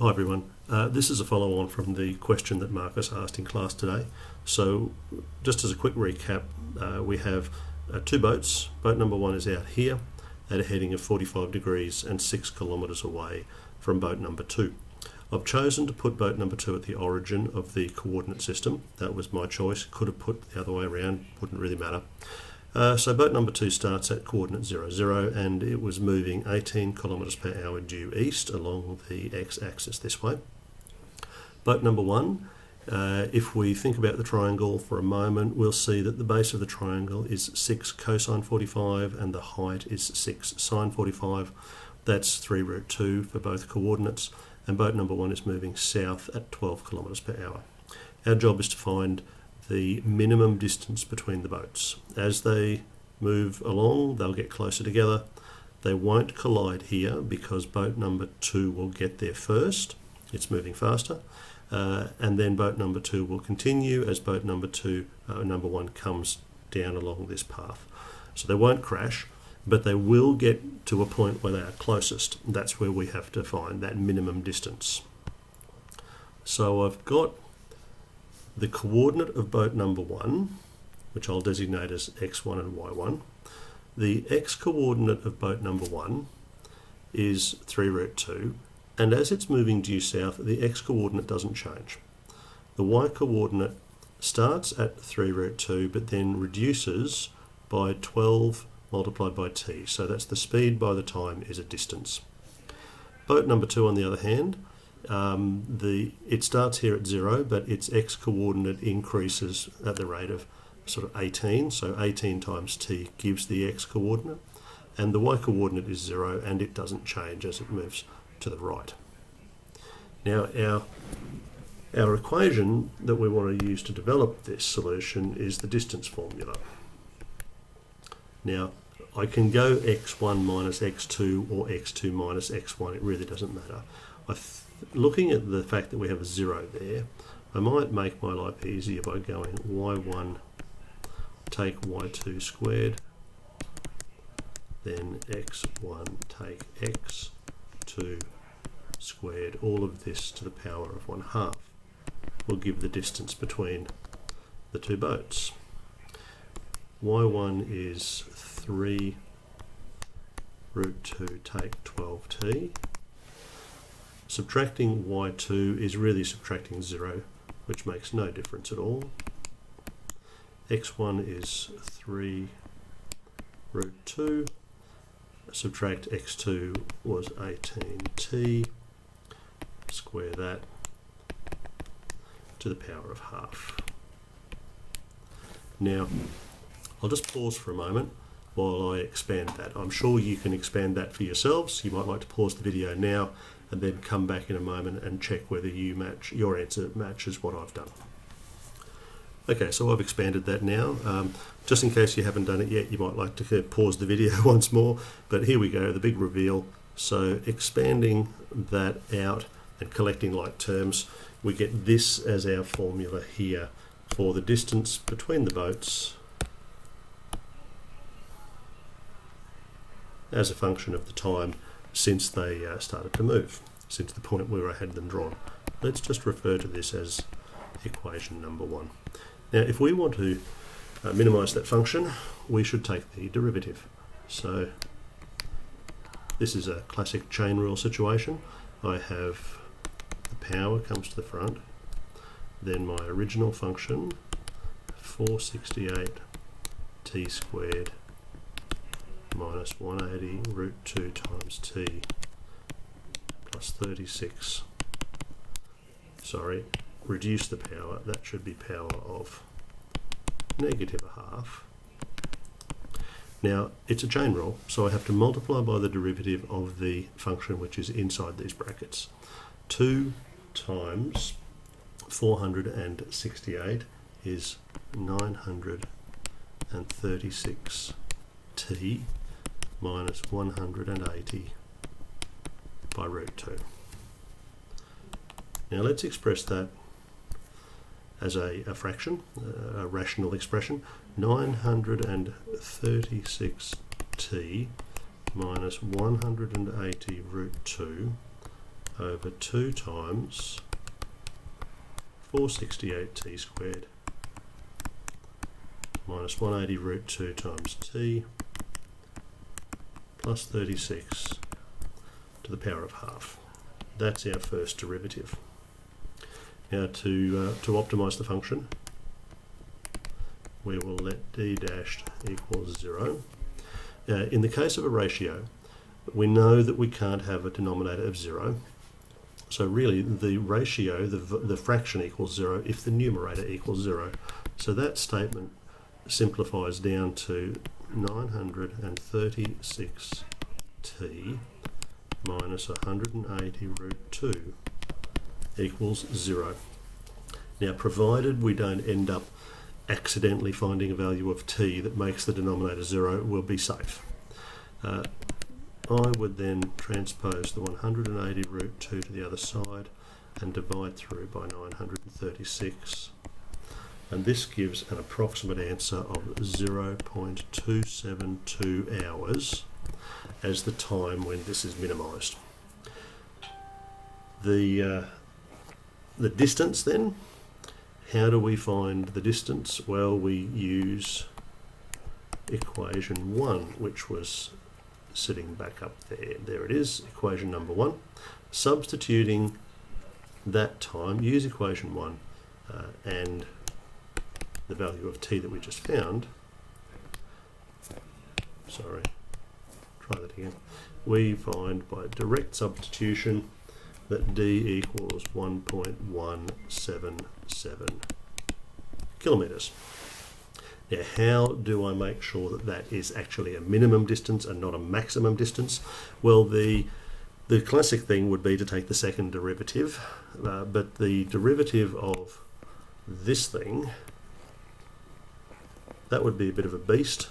Hi everyone, this is a follow on from the question that Marcus asked in class today. So just as a quick recap, we have two boats. Boat number one is out here at a heading of 45 degrees and 6 kilometres away from boat number two. I've chosen to put boat number two at the origin of the coordinate system. That was my choice. Could have put the other way around, wouldn't really matter. So boat number two starts at coordinate 0, 0 and it was moving 18 kilometres per hour due east along the x-axis this way. Boat number one, if we think about the triangle for a moment, we'll see that the base of the triangle is 6 cosine 45 and the height is 6 sine 45. That's 3 root 2 for both coordinates, and boat number one is moving south at 12 kilometres per hour. Our job is to find the minimum distance between the boats. As they move along, they'll get closer together. They won't collide here because boat number two will get there first. It's moving faster. And then boat number two will continue as boat number one comes down along this path. So they won't crash, but they will get to a point where they are closest. That's where we have to find that minimum distance. So I've got the coordinate of boat number one, which I'll designate as x1 and y1. The x coordinate of boat number one is 3 root 2, and as it's moving due south, the x coordinate doesn't change. The y coordinate starts at 3 root 2, but then reduces by 12 multiplied by t, so that's the speed by the time is a distance. Boat number two, on the other hand, it starts here at 0, but its x coordinate increases at the rate of sort of 18, so 18 times t gives the x coordinate, and the y coordinate is 0 and it doesn't change as it moves to the right. Now our equation that we want to use to develop this solution is the distance formula. Now I can go x1 minus x2 or x2 minus x1, it really doesn't matter. Looking at the fact that we have a 0 there, I might make my life easier by going y1 take y2 squared, then x1 take x2 squared, all of this to the power of 1/2 will give the distance between the two boats. y1 is 3 root 2 take 12t. Subtracting y2 is really subtracting 0, which makes no difference at all. x1 is 3 root 2. Subtract x2 was 18t. Square that to the power of 1/2. Now, I'll just pause for a moment while I expand that. I'm sure you can expand that for yourselves. You might like to pause the video now and then come back in a moment and check whether your answer matches what I've done. Okay, so I've expanded that now. Just in case you haven't done it yet, you might like to pause the video once more, but here we go, the big reveal. So expanding that out and collecting like terms, we get this as our formula here for the distance between the boats as a function of the time since they started to move, since the point where I had them drawn. Let's just refer to this as equation number one. Now, if we want to minimise that function, we should take the derivative. So this is a classic chain rule situation. I have the power comes to the front, then my original function, 468 t squared minus 180 root 2 times t plus 36. Sorry, reduce the power, that should be power of -1/2. Now, it's a chain rule, so I have to multiply by the derivative of the function which is inside these brackets. 2 times 468 is 936t minus 180 by root 2. Now let's express that as a fraction, a rational expression. 936t minus 180 root 2 over 2 times 468t squared minus 180 root 2 times t plus 36 to the power of half. That's our first derivative. Now to optimise the function, we will let d dashed equals 0. In the case of a ratio, we know that we can't have a denominator of 0. So really the ratio, the fraction equals 0 if the numerator equals 0. So that statement simplifies down to 936t minus 180 root 2 equals 0. Now, provided we don't end up accidentally finding a value of t that makes the denominator 0, we'll be safe. I would then transpose the 180 root 2 to the other side and divide through by 936. And this gives an approximate answer of 0.272 hours as the time when this is minimised. The distance then, how do we find the distance? Well, we use equation 1, which was sitting back up there. There it is, equation number 1. Substituting that time, use equation 1 and the value of t that we just found. Sorry, try that again. We find by direct substitution that d equals 1.177 kilometres. Now, how do I make sure that that is actually a minimum distance and not a maximum distance? Well, the classic thing would be to take the second derivative, but the derivative of this thing, that would be a bit of a beast.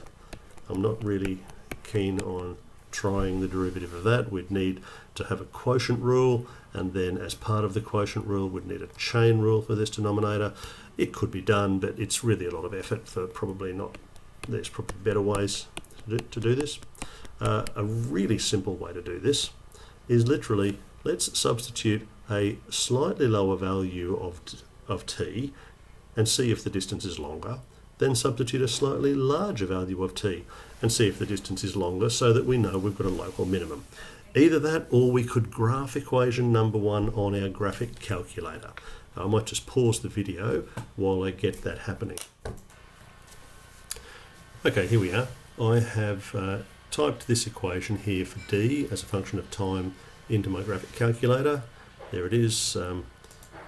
I'm not really keen on trying the derivative of that. We'd need to have a quotient rule, and then as part of the quotient rule we'd need a chain rule for this denominator. It could be done, but it's really a lot of effort for probably not. There's probably better ways to do this. A really simple way to do this is literally, let's substitute a slightly lower value of t and see if the distance is longer. Then substitute a slightly larger value of t and see if the distance is longer, so that we know we've got a local minimum. Either that, or we could graph equation number 1 on our graphic calculator. I might just pause the video while I get that happening. Okay, here we are. I have typed this equation here for d as a function of time into my graphic calculator. There it is. Hope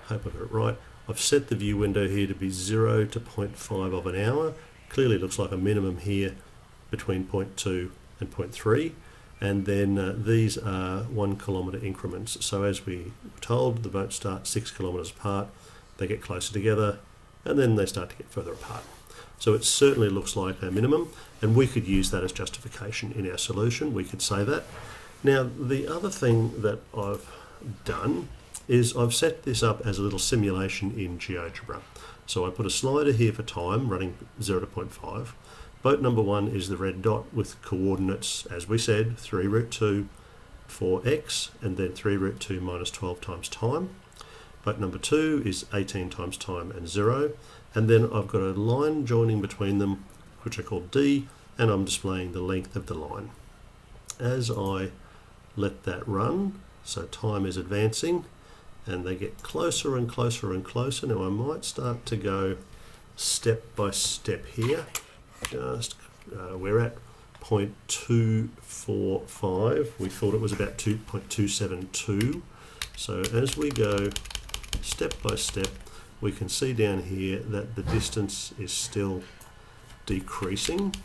I got it right. I've set the view window here to be 0 to 0.5 of an hour. Clearly looks like a minimum here between 0.2 and 0.3. And then these are 1 kilometre increments. So as we were told, the boats start 6 kilometres apart, they get closer together, and then they start to get further apart. So it certainly looks like a minimum, and we could use that as justification in our solution. We could say that. Now, the other thing that I've done is I've set this up as a little simulation in GeoGebra. So I put a slider here for time running 0 to 0.5. Boat number 1 is the red dot with coordinates, as we said, 3 root 2 for x, and then 3 root 2 minus 12 times time. Boat number 2 is 18 times time and 0. And then I've got a line joining between them, which I call d, and I'm displaying the length of the line. As I let that run, so time is advancing, and they get closer and closer and closer. Now I might start to go step by step here. We're at 0.245. We thought it was about 2.272. So as we go step by step, we can see down here that the distance is still decreasing.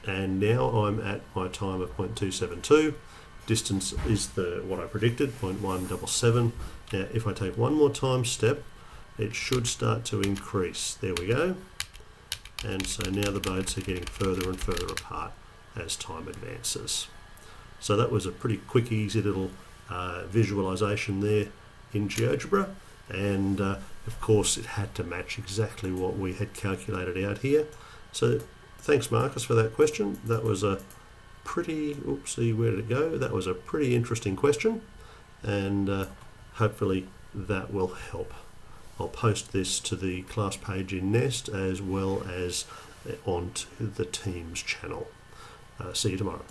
And now I'm at my time of 0.272. Distance is what I predicted, 0.177. Now if I take one more time step, it should start to increase. There we go. And so now the boats are getting further and further apart as time advances. So that was a pretty quick, easy little visualization there in GeoGebra. And of course it had to match exactly what we had calculated out here. So thanks Marcus for that question. That was a oopsie, where did it go? That was a pretty interesting question, and hopefully that will help. I'll post this to the class page in Nest as well as onto the Teams channel. See you tomorrow.